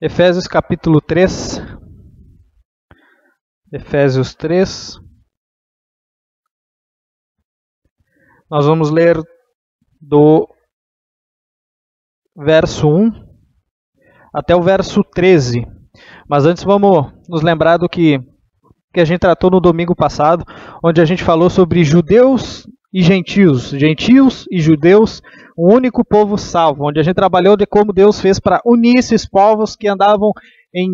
Efésios capítulo 3. Efésios 3. Nós vamos ler do verso 1 até o verso 13. Mas antes vamos nos lembrar do que a gente tratou no domingo passado, onde a gente falou sobre judeus e gentios e judeus, um único povo salvo, onde a gente trabalhou de como Deus fez para unir esses povos que andavam em,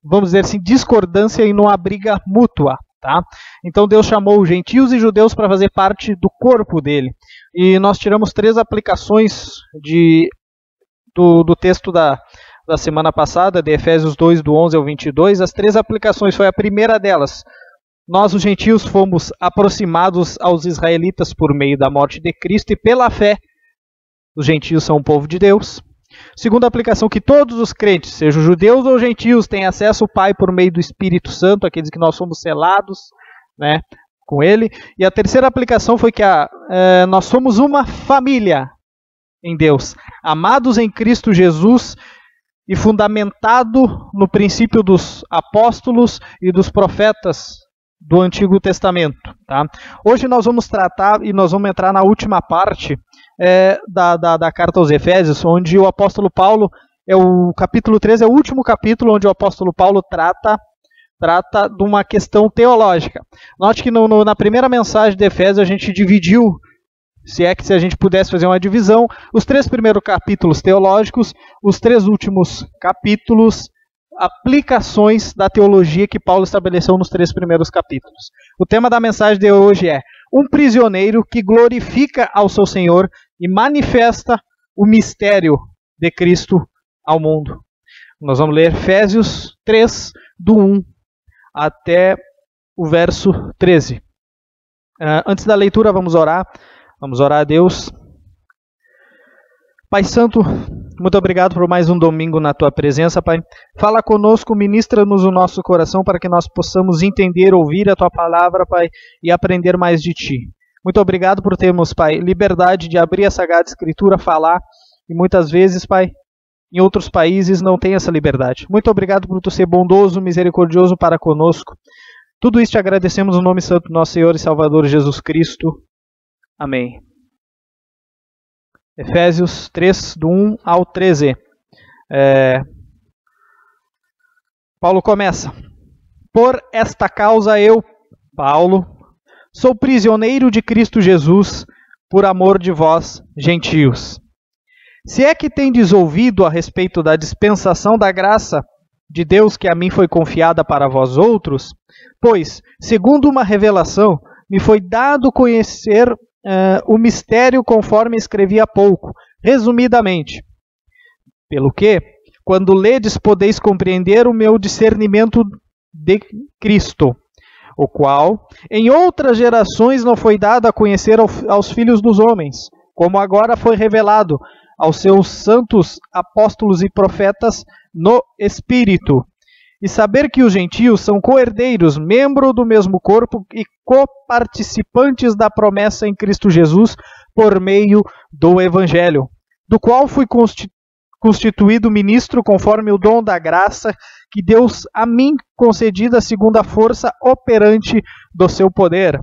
vamos dizer assim, discordância e numa briga mútua. Tá? Então Deus chamou gentios e judeus para fazer parte do corpo dele. E nós tiramos 3 aplicações do texto da semana passada, de Efésios 2, do 11 ao 22. As 3 aplicações foi a primeira delas. Nós, os gentios, fomos aproximados aos israelitas por meio da morte de Cristo e pela fé. Os gentios são o povo de Deus. Segunda aplicação, que todos os crentes, sejam judeus ou gentios, têm acesso ao Pai por meio do Espírito Santo, aqueles que nós somos selados, né, com Ele. E a terceira aplicação foi que nós somos uma família em Deus, amados em Cristo Jesus e fundamentado no princípio dos apóstolos e dos profetas do Antigo Testamento. Tá? Hoje nós vamos tratar e nós vamos entrar na última parte da carta aos Efésios, onde o apóstolo Paulo, o capítulo 13 é o último capítulo onde o apóstolo Paulo trata de uma questão teológica. Note que na primeira mensagem de Efésios a gente dividiu, se a gente pudesse fazer uma divisão, os 3 primeiros capítulos teológicos, os 3 últimos capítulos, aplicações da teologia que Paulo estabeleceu nos 3 primeiros capítulos. O tema da mensagem de hoje é um prisioneiro que glorifica ao seu Senhor e manifesta o mistério de Cristo ao mundo. Nós vamos ler Efésios 3, do 1 até o verso 13. Antes da leitura, vamos orar. Vamos orar a Deus. Pai Santo, muito obrigado por mais um domingo na Tua presença, Pai. Fala conosco, ministra-nos o nosso coração para que nós possamos entender, ouvir a Tua palavra, Pai, e aprender mais de Ti. Muito obrigado por termos, Pai, liberdade de abrir a Sagrada Escritura, falar, e muitas vezes, Pai, em outros países não tem essa liberdade. Muito obrigado por Tu ser bondoso, misericordioso para conosco. Tudo isso te agradecemos no nome santo do nosso Senhor e Salvador Jesus Cristo. Amém. Efésios 3, do 1 ao 13. Paulo começa. Por esta causa eu, Paulo, sou prisioneiro de Cristo Jesus, por amor de vós, gentios. Se é que tendes ouvido a respeito da dispensação da graça de Deus que a mim foi confiada para vós outros, pois, segundo uma revelação, me foi dado conhecer o mistério conforme escrevi há pouco, resumidamente. Pelo que, quando ledes, podeis compreender o meu discernimento de Cristo, o qual em outras gerações não foi dado a conhecer aos filhos dos homens, como agora foi revelado aos seus santos apóstolos e profetas no Espírito. E saber que os gentios são co-herdeiros, membro do mesmo corpo e coparticipantes da promessa em Cristo Jesus por meio do Evangelho, do qual fui constituído ministro conforme o dom da graça que Deus a mim concedida segundo a força operante do seu poder.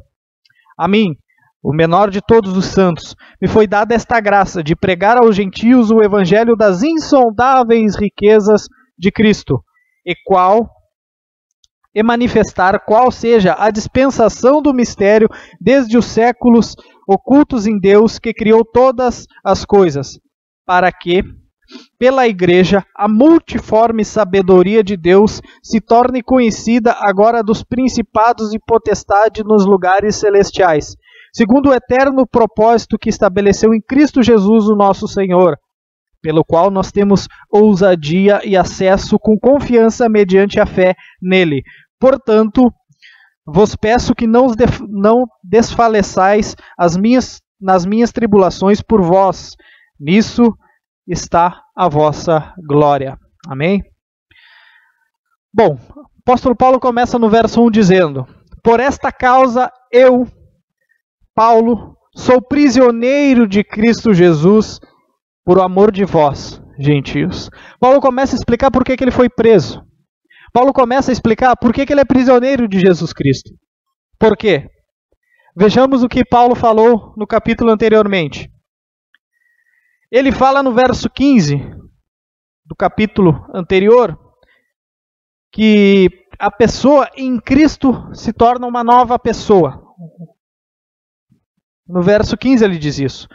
A mim, o menor de todos os santos, me foi dada esta graça de pregar aos gentios o Evangelho das insondáveis riquezas de Cristo, e manifestar qual seja a dispensação do mistério desde os séculos ocultos em Deus que criou todas as coisas, para que, pela Igreja, a multiforme sabedoria de Deus se torne conhecida agora dos principados e potestades nos lugares celestiais, segundo o eterno propósito que estabeleceu em Cristo Jesus, o nosso Senhor, pelo qual nós temos ousadia e acesso com confiança mediante a fé nele. Portanto, vos peço que não desfaleçais nas minhas tribulações por vós. Nisso está a vossa glória. Amém? Bom, o apóstolo Paulo começa no verso 1 dizendo: por esta causa eu, Paulo, sou prisioneiro de Cristo Jesus, por amor de vós, gentios. Paulo começa a explicar por que ele foi preso. Paulo começa a explicar por que ele é prisioneiro de Jesus Cristo. Por quê? Vejamos o que Paulo falou no capítulo anteriormente. Ele fala no verso 15 do capítulo anterior que a pessoa em Cristo se torna uma nova pessoa. No verso 15 ele diz isso.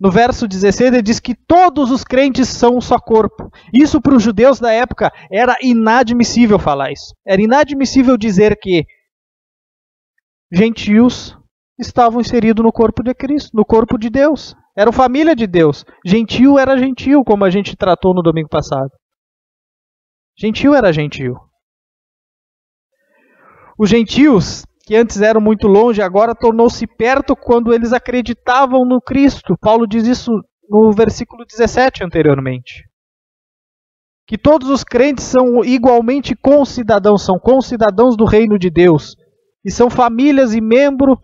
No verso 16 ele diz que todos os crentes são um só corpo. Isso para os judeus da época era inadmissível falar isso. Era inadmissível dizer que gentios estavam inseridos no corpo de Cristo, no corpo de Deus. Eram família de Deus. Gentio era gentio, como a gente tratou no domingo passado. Gentio era gentio. Os gentios, que antes eram muito longe, agora tornou-se perto quando eles acreditavam no Cristo. Paulo diz isso no versículo 17 anteriormente. Que todos os crentes são igualmente concidadãos, são concidadãos do reino de Deus. E são famílias e membros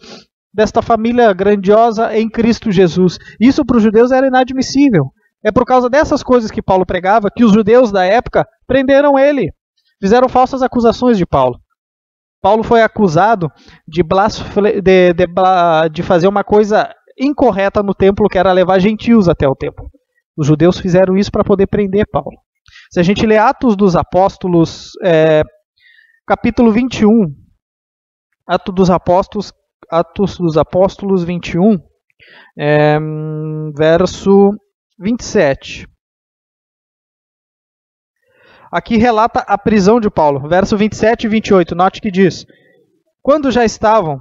desta família grandiosa em Cristo Jesus. Isso para os judeus era inadmissível. É por causa dessas coisas que Paulo pregava que os judeus da época prenderam ele. Fizeram falsas acusações de Paulo. Paulo foi acusado de fazer uma coisa incorreta no templo, que era levar gentios até o templo. Os judeus fizeram isso para poder prender Paulo. Se a gente lê Atos dos Apóstolos, capítulo 21, Atos dos Apóstolos 21, verso 27. Aqui relata a prisão de Paulo, verso 27 e 28. Note que diz: quando já estavam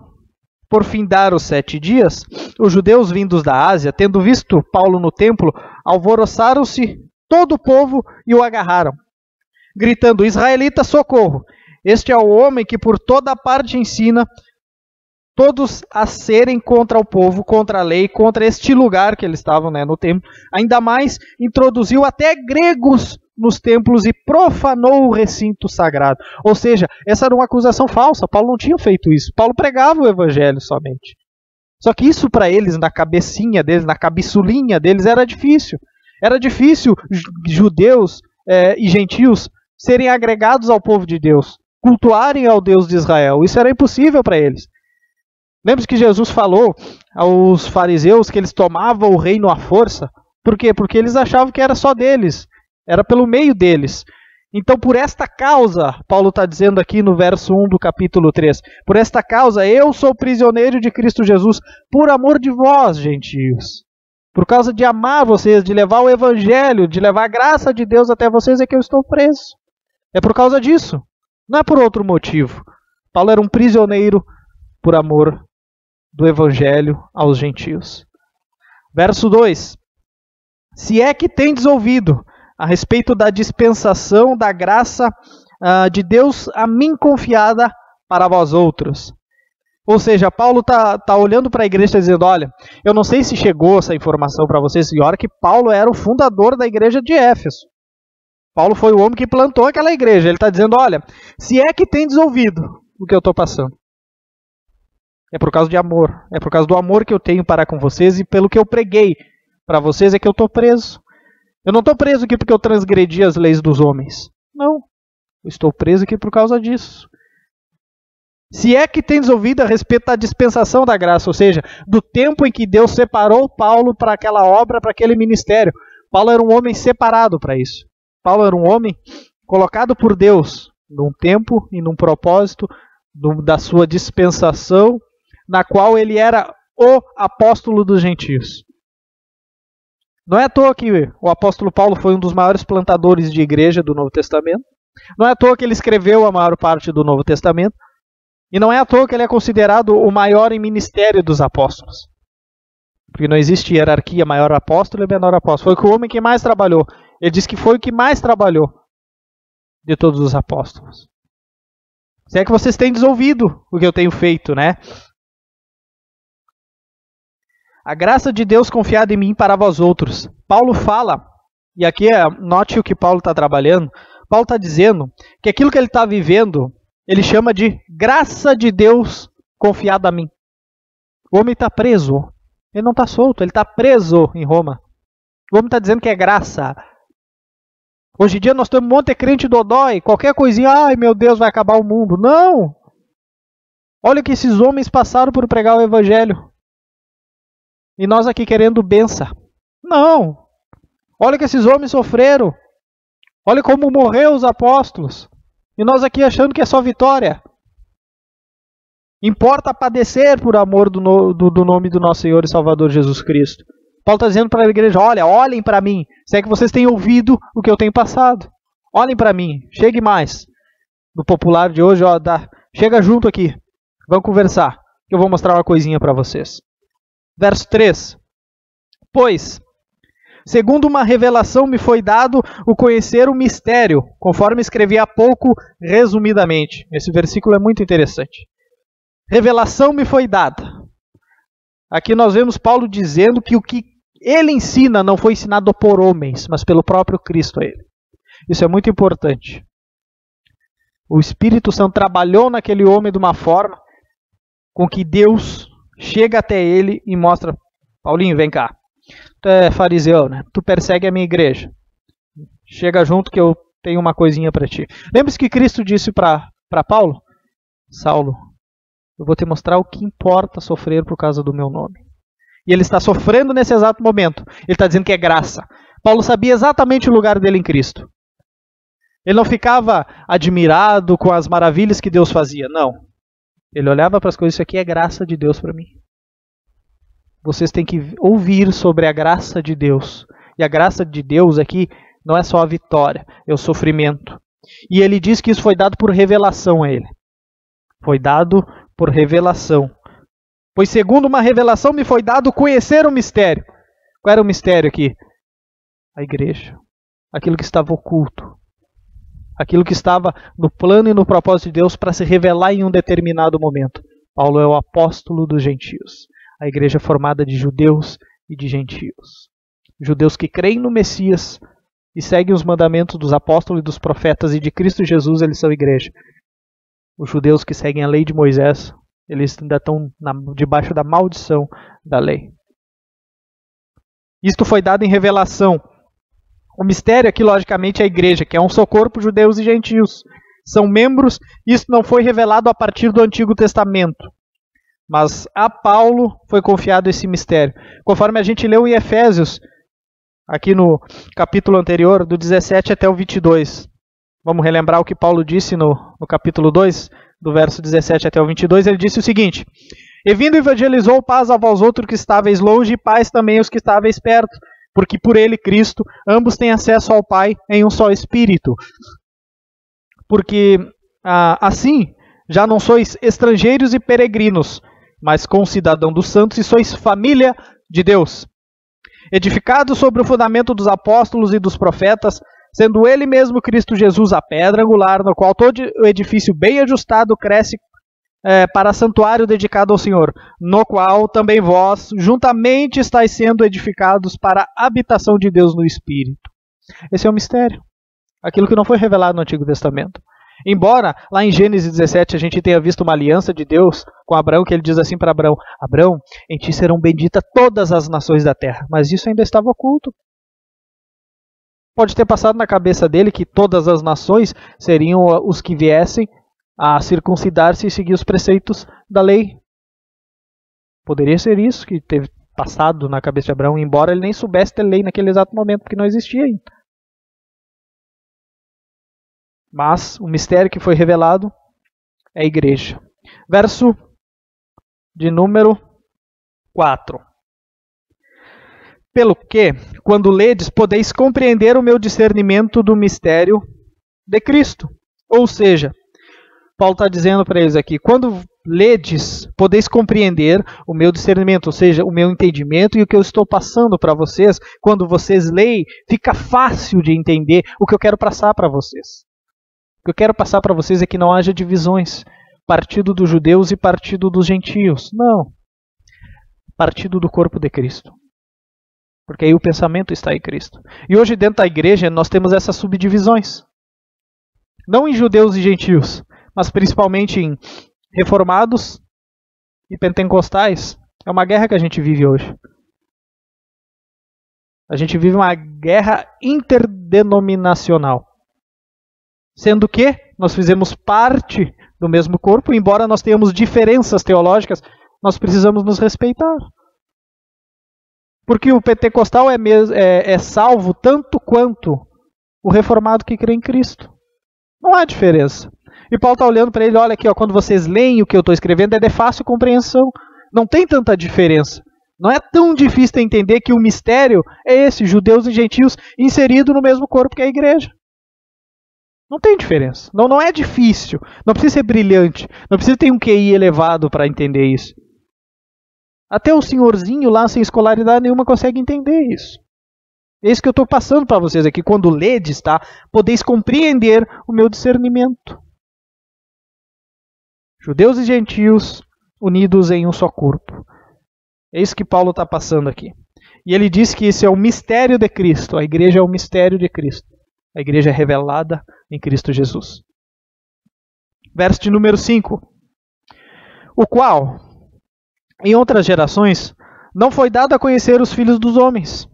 por findar os 7 dias, os judeus vindos da Ásia, tendo visto Paulo no templo, alvoroçaram-se todo o povo e o agarraram, gritando: israelita, socorro! Este é o homem que por toda parte ensina todos a serem contra o povo, contra a lei, contra este lugar que eles estavam, no templo. Ainda mais, introduziu até gregos nos templos e profanou o recinto sagrado. Ou seja, essa era uma acusação falsa. Paulo não tinha feito isso. Paulo pregava o evangelho somente. Só que isso para eles, na cabecinha deles, na cabeçulinha deles, era difícil. Era difícil judeus e gentios serem agregados ao povo de Deus, cultuarem ao Deus de Israel. Isso era impossível para eles. Lembra que Jesus falou aos fariseus que eles tomavam o reino à força? Por quê? Porque eles achavam que era só deles, era pelo meio deles. Então, por esta causa, Paulo está dizendo aqui no verso 1 do capítulo 3, por esta causa eu sou prisioneiro de Cristo Jesus, por amor de vós, gentios. Por causa de amar vocês, de levar o evangelho, de levar a graça de Deus até vocês, é que eu estou preso. É por causa disso, não é por outro motivo. Paulo era um prisioneiro por amor do evangelho aos gentios. Verso 2: se é que tendes ouvido a respeito da dispensação da graça de Deus a mim confiada para vós outros. Ou seja, Paulo está olhando para a igreja dizendo: olha, eu não sei se chegou essa informação para vocês, e olha que Paulo era o fundador da igreja de Éfeso. Paulo foi o homem que plantou aquela igreja. Ele está dizendo: olha, se é que tendes ouvido o que eu estou passando, é por causa de amor. É por causa do amor que eu tenho para com vocês e pelo que eu preguei para vocês é que eu estou preso. Eu não estou preso aqui porque eu transgredi as leis dos homens. Não. Eu estou preso aqui por causa disso. Se é que tendes ouvido a respeito da dispensação da graça, ou seja, do tempo em que Deus separou Paulo para aquela obra, para aquele ministério. Paulo era um homem separado para isso. Paulo era um homem colocado por Deus num tempo e num propósito da sua dispensação, na qual ele era o apóstolo dos gentios. Não é à toa que o apóstolo Paulo foi um dos maiores plantadores de igreja do Novo Testamento. Não é à toa que ele escreveu a maior parte do Novo Testamento. E não é à toa que ele é considerado o maior em ministério dos apóstolos. Porque não existe hierarquia maior apóstolo e menor apóstolo. Foi o homem que mais trabalhou. Ele diz que foi o que mais trabalhou de todos os apóstolos. Se é que vocês têm desouvido o que eu tenho feito, né? A graça de Deus confiada em mim para vós outros. Paulo fala, e aqui note o que Paulo está trabalhando. Paulo está dizendo que aquilo que ele está vivendo, ele chama de graça de Deus confiada a mim. O homem está preso. Ele não está solto, ele está preso em Roma. O homem está dizendo que é graça. Hoje em dia nós temos um monte de crente dodói, qualquer coisinha, ai meu Deus, vai acabar o mundo. Não! Olha o que esses homens passaram por pregar o evangelho. E nós aqui querendo benção. Não! Olha o que esses homens sofreram. Olha como morreram os apóstolos. E nós aqui achando que é só vitória. Importa padecer por amor do nome do nosso Senhor e Salvador Jesus Cristo. Paulo está dizendo para a igreja, olha, olhem para mim. Se é que vocês têm ouvido o que eu tenho passado. Olhem para mim, chegue mais. No popular de hoje, ó, chega junto aqui. Vamos conversar, que eu vou mostrar uma coisinha para vocês. Verso 3. Pois, segundo uma revelação me foi dado o conhecer o mistério, conforme escrevi há pouco, resumidamente. Esse versículo é muito interessante. Revelação me foi dada. Aqui nós vemos Paulo dizendo que o que ele ensina não foi ensinado por homens, mas pelo próprio Cristo a ele. Isso é muito importante. O Espírito Santo trabalhou naquele homem de uma forma com que Deus chega até ele e mostra, Paulinho, vem cá. Tu é fariseu, né? Tu persegue a minha igreja. Chega junto que eu tenho uma coisinha para ti. Lembra-se que Cristo disse para Paulo? Saulo, eu vou te mostrar o que importa sofrer por causa do meu nome. E ele está sofrendo nesse exato momento. Ele está dizendo que é graça. Paulo sabia exatamente o lugar dele em Cristo. Ele não ficava admirado com as maravilhas que Deus fazia. Não. Ele olhava para as coisas, isso aqui é graça de Deus para mim. Vocês têm que ouvir sobre a graça de Deus. E a graça de Deus aqui não é só a vitória, é o sofrimento. E ele diz que isso foi dado por revelação a ele. Foi dado por revelação. Pois segundo uma revelação me foi dado conhecer o mistério. Qual era o mistério aqui? A igreja. Aquilo que estava oculto. Aquilo que estava no plano e no propósito de Deus para se revelar em um determinado momento. Paulo é o apóstolo dos gentios. A igreja é formada de judeus e de gentios. Judeus que creem no Messias e seguem os mandamentos dos apóstolos e dos profetas e de Cristo Jesus, eles são igreja. Os judeus que seguem a lei de Moisés, eles ainda estão debaixo da maldição da lei. Isto foi dado em revelação. O mistério aqui, logicamente, é a igreja, que é um só corpo, judeus e gentios. São membros, isso não foi revelado a partir do Antigo Testamento. Mas a Paulo foi confiado esse mistério. Conforme a gente leu em Efésios, aqui no capítulo anterior, do 17 até o 22. Vamos relembrar o que Paulo disse no capítulo 2, do verso 17 até o 22. Ele disse o seguinte: E vindo evangelizou paz a vós outros que estáveis longe, e paz também os que estáveis perto, porque por ele, Cristo, ambos têm acesso ao Pai em um só Espírito. Porque assim já não sois estrangeiros e peregrinos, mas concidadão dos santos e sois família de Deus, edificados sobre o fundamento dos apóstolos e dos profetas, sendo ele mesmo Cristo Jesus a pedra angular, no qual todo o edifício bem ajustado cresce para santuário dedicado ao Senhor, no qual também vós juntamente estáis sendo edificados para a habitação de Deus no Espírito. Esse é o mistério. Aquilo que não foi revelado no Antigo Testamento. Embora lá em Gênesis 17 a gente tenha visto uma aliança de Deus com Abraão, que ele diz assim para Abraão: Abraão, em ti serão benditas todas as nações da terra. Mas isso ainda estava oculto. Pode ter passado na cabeça dele que todas as nações seriam os que viessem a circuncidar-se e seguir os preceitos da lei. Poderia ser isso que teve passado na cabeça de Abraão, embora ele nem soubesse ter lei naquele exato momento, porque não existia ainda. Mas o mistério que foi revelado é a igreja. Verso de número 4. Pelo que, quando ledes, podeis compreender o meu discernimento do mistério de Cristo. Ou seja, Paulo está dizendo para eles aqui, quando ledes, podeis compreender o meu discernimento, ou seja, o meu entendimento e o que eu estou passando para vocês. Quando vocês leem, fica fácil de entender o que eu quero passar para vocês. O que eu quero passar para vocês é que não haja divisões. Partido dos judeus e partido dos gentios. Não. Partido do corpo de Cristo. Porque aí o pensamento está em Cristo. E hoje dentro da igreja nós temos essas subdivisões. Não em judeus e gentios, mas principalmente em reformados e pentecostais. É uma guerra que a gente vive hoje. A gente vive uma guerra interdenominacional. Sendo que nós fizemos parte do mesmo corpo, embora nós tenhamos diferenças teológicas, nós precisamos nos respeitar. Porque o pentecostal é salvo tanto quanto o reformado que crê em Cristo. Não há diferença. E Paulo está olhando para ele, olha aqui, ó, quando vocês leem o que eu estou escrevendo, é de fácil compreensão. Não tem tanta diferença. Não é tão difícil entender que o mistério é esse, judeus e gentios inseridos no mesmo corpo que é a igreja. Não tem diferença. Não é difícil. Não precisa ser brilhante. Não precisa ter um QI elevado para entender isso. Até o senhorzinho lá, sem escolaridade nenhuma, consegue entender isso. É isso que eu estou passando para vocês aqui. Quando ledes, tá? Podeis compreender o meu discernimento. Judeus e gentios unidos em um só corpo. É isso que Paulo está passando aqui. E ele diz que esse é o mistério de Cristo. A igreja é o mistério de Cristo. A igreja é revelada em Cristo Jesus. Verso de número 5. O qual, em outras gerações, não foi dado a conhecer os filhos dos homens,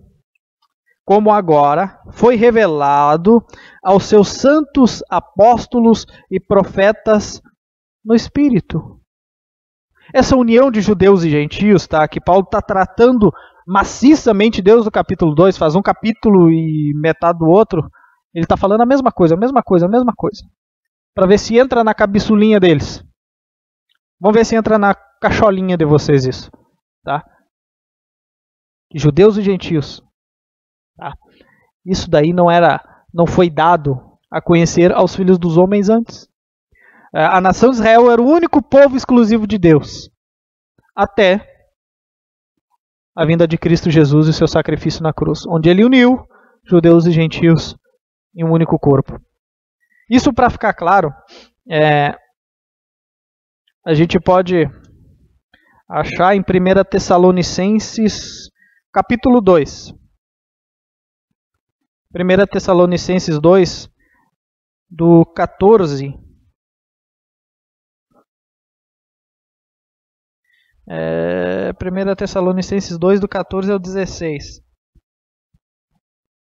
como agora foi revelado aos seus santos apóstolos e profetas no Espírito. Essa união de judeus e gentios, tá, que Paulo está tratando maciçamente desde o capítulo 2, faz um capítulo e metade do outro, ele está falando a mesma coisa, para ver se entra na cabeçulinha deles. Vamos ver se entra na cacholinha de vocês isso. Tá? Judeus e gentios. Tá? Isso daí não foi dado a conhecer aos filhos dos homens antes. A nação de Israel era o único povo exclusivo de Deus. Até a vinda de Cristo Jesus e o seu sacrifício na cruz, onde ele uniu judeus e gentios em um único corpo. Isso, para ficar claro, a gente pode achar em 1 Tessalonicenses capítulo 2. 1 Tessalonicenses 2, do 14. 1 Tessalonicenses 2, do 14 ao 16.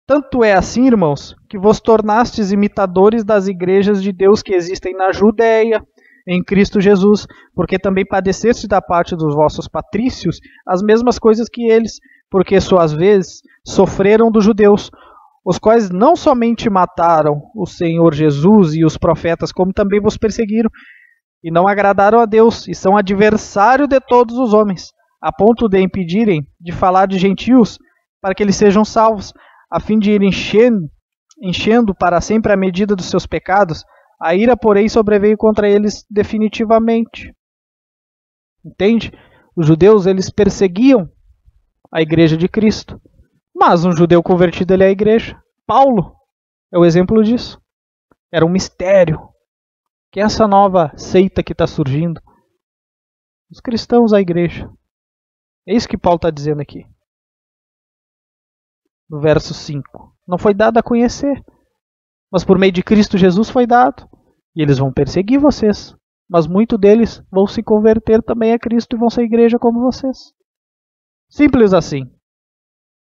Tanto é assim, irmãos, que vos tornastes imitadores das igrejas de Deus que existem na Judéia, em Cristo Jesus, porque também padeceste da parte dos vossos patrícios as mesmas coisas que eles, porque suas vezes sofreram dos judeus, os quais não somente mataram o Senhor Jesus e os profetas, como também vos perseguiram, e não agradaram a Deus, e são adversários de todos os homens, a ponto de impedirem de falar de gentios, para que eles sejam salvos, a fim de ir enchendo para sempre a medida dos seus pecados. A ira, porém, sobreveio contra eles definitivamente. Entende? Os judeus, eles perseguiam a igreja de Cristo. Mas um judeu convertido, ele é a igreja. Paulo é o exemplo disso. Era um mistério. Que é essa nova seita que está surgindo? Os cristãos, a igreja. É isso que Paulo está dizendo aqui. No verso 5. Não foi dado a conhecer. Mas por meio de Cristo Jesus foi dado. E eles vão perseguir vocês. Mas muitos deles vão se converter também a Cristo e vão ser igreja como vocês. Simples assim.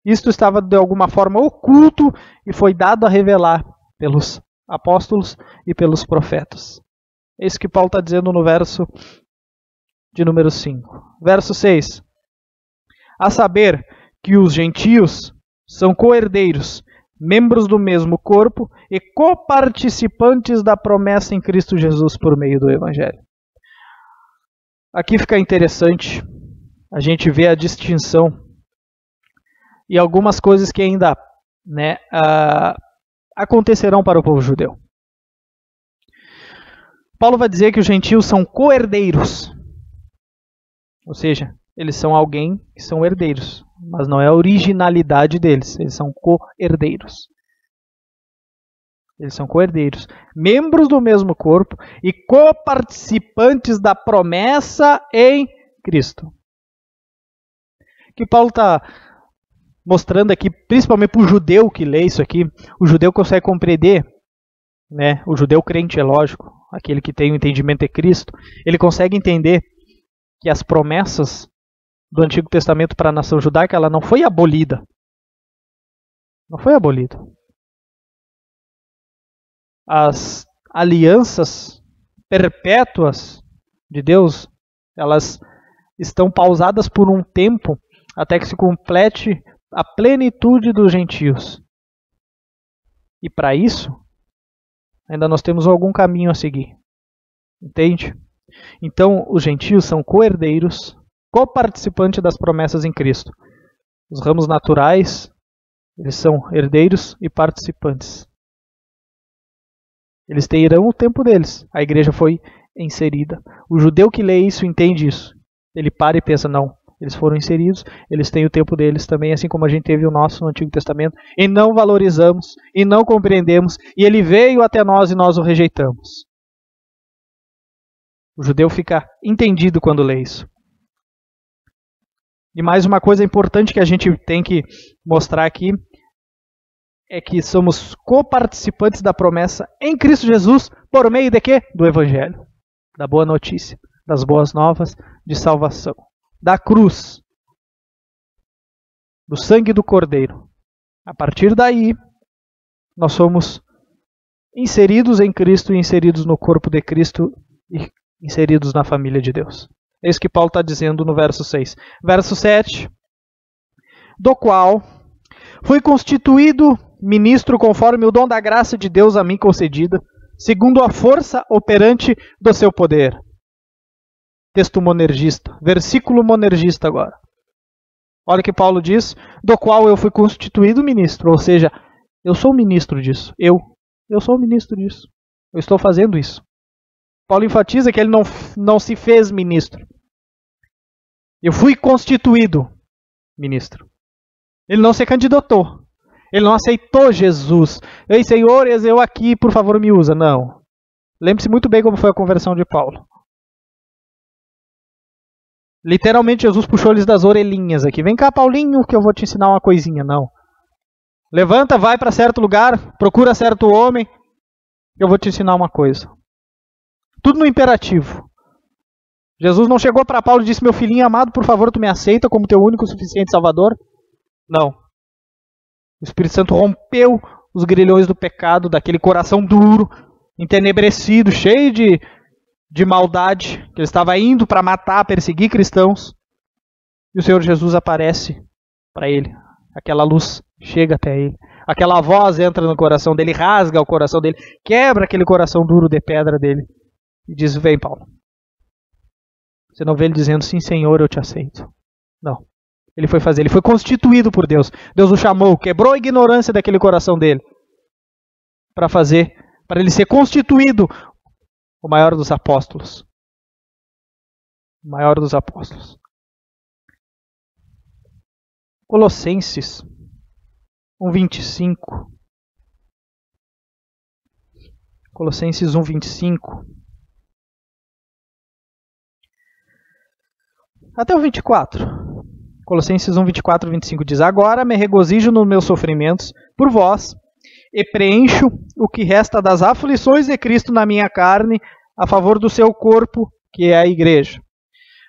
Isto estava de alguma forma oculto e foi dado a revelar pelos apóstolos e pelos profetas. É isso que Paulo está dizendo no verso de número 5. Verso 6. A saber que os gentios são co-herdeiros, membros do mesmo corpo e coparticipantes da promessa em Cristo Jesus por meio do Evangelho. Aqui fica interessante a gente ver a distinção e algumas coisas que ainda acontecerão para o povo judeu. Paulo vai dizer que os gentios são co-herdeiros, ou seja, eles são alguém que são herdeiros, mas não é a originalidade deles, eles são co-herdeiros. Eles são co-herdeiros, membros do mesmo corpo e coparticipantes da promessa em Cristo. Que Paulo está mostrando aqui, principalmente para o judeu que lê isso aqui, o judeu consegue compreender, né? O judeu crente, é lógico, aquele que tem o entendimento de Cristo, ele consegue entender que as promessas do Antigo Testamento para a nação judaica, ela não foi abolida. Não foi abolido. As alianças perpétuas de Deus, elas estão pausadas por um tempo até que se complete a plenitude dos gentios. E para isso, ainda nós temos algum caminho a seguir. Entende? Então, os gentios são co-herdeiros, co-participantes das promessas em Cristo. Os ramos naturais, eles são herdeiros e participantes. Eles terão o tempo deles. A igreja foi inserida. O judeu que lê isso entende isso. Ele para e pensa, não, eles foram inseridos, eles têm o tempo deles também, assim como a gente teve o nosso no Antigo Testamento, e não valorizamos, e não compreendemos, e ele veio até nós e nós o rejeitamos. O judeu fica entendido quando lê isso. E mais uma coisa importante que a gente tem que mostrar aqui é que somos coparticipantes da promessa em Cristo Jesus por meio de quê? Do Evangelho, da boa notícia, das boas novas de salvação, da cruz, do sangue do Cordeiro. A partir daí, nós somos inseridos em Cristo e inseridos no corpo de Cristo e inseridos na família de Deus. É isso que Paulo está dizendo no verso 6. Verso 7. Do qual fui constituído ministro conforme o dom da graça de Deus a mim concedida, segundo a força operante do seu poder. Texto monergista. Versículo monergista agora. Olha o que Paulo diz. Do qual eu fui constituído ministro. Ou seja, eu sou ministro disso. Eu sou ministro disso. Eu estou fazendo isso. Paulo enfatiza que ele não se fez ministro. Eu fui constituído ministro. Ele não se candidatou. Ele não aceitou Jesus. Ei, Senhor, eu aqui, por favor, me usa. Não. Lembre-se muito bem como foi a conversão de Paulo. Literalmente, Jesus puxou eles das orelhinhas aqui. Vem cá, Paulinho, que eu vou te ensinar uma coisinha. Não. Levanta, vai para certo lugar, procura certo homem, eu vou te ensinar uma coisa. Tudo no imperativo. Jesus não chegou para Paulo e disse, meu filhinho amado, por favor, tu me aceita como teu único e suficiente Salvador? Não. O Espírito Santo rompeu os grilhões do pecado, daquele coração duro, entenebrecido, cheio de maldade, que ele estava indo para matar, perseguir cristãos. E o Senhor Jesus aparece para ele. Aquela luz chega até ele. Aquela voz entra no coração dele, rasga o coração dele, quebra aquele coração duro de pedra dele. E diz, vem Paulo. Você não vê ele dizendo, sim Senhor, eu te aceito. Não. Ele foi fazer, ele foi constituído por Deus. Deus o chamou, quebrou a ignorância daquele coração dele. Para ele ser constituído o maior dos apóstolos. O maior dos apóstolos. Colossenses 1:25. Colossenses 1:25. Até o 24. Colossenses 1:24 e 25 diz, agora me regozijo nos meus sofrimentos por vós, e preencho o que resta das aflições de Cristo na minha carne, a favor do seu corpo, que é a igreja,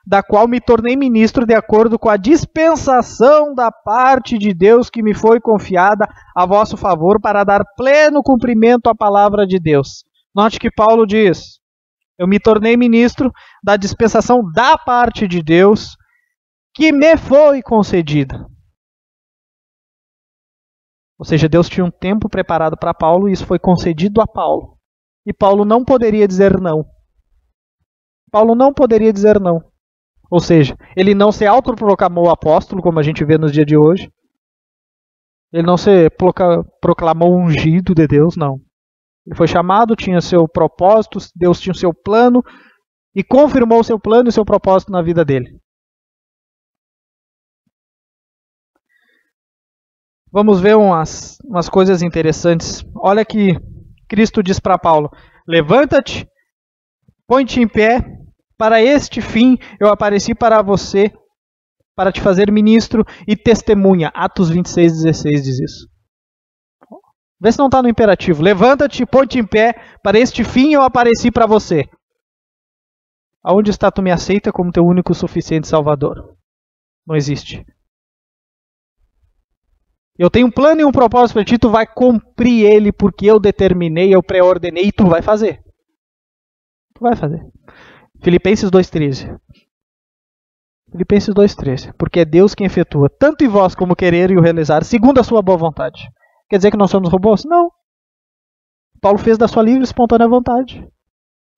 da qual me tornei ministro de acordo com a dispensação da parte de Deus que me foi confiada a vosso favor para dar pleno cumprimento à palavra de Deus. Note que Paulo diz, eu me tornei ministro da dispensação da parte de Deus que me foi concedida. Ou seja, Deus tinha um tempo preparado para Paulo e isso foi concedido a Paulo. E Paulo não poderia dizer não. Paulo não poderia dizer não. Ou seja, ele não se autoproclamou apóstolo, como a gente vê nos dias de hoje. Ele não se proclamou ungido de Deus, não. Ele foi chamado, tinha seu propósito, Deus tinha o seu plano e confirmou o seu plano e o seu propósito na vida dele. Vamos ver umas coisas interessantes. Olha que Cristo diz para Paulo, levanta-te, põe-te em pé, para este fim eu apareci para você, para te fazer ministro e testemunha. Atos 26:16 diz isso. Vê se não está no imperativo. Levanta-te, põe-te em pé, para este fim eu apareci para você. Aonde está tu me aceita como teu único e suficiente Salvador? Não existe. Eu tenho um plano e um propósito para ti, tu vai cumprir ele porque eu determinei, eu pré-ordenei e tu vai fazer. Tu vai fazer. Filipenses 2,13. Filipenses 2,13. Porque é Deus quem efetua, tanto em vós como querer e o realizar, segundo a sua boa vontade. Quer dizer que nós somos robôs? Não. Paulo fez da sua livre e espontânea vontade.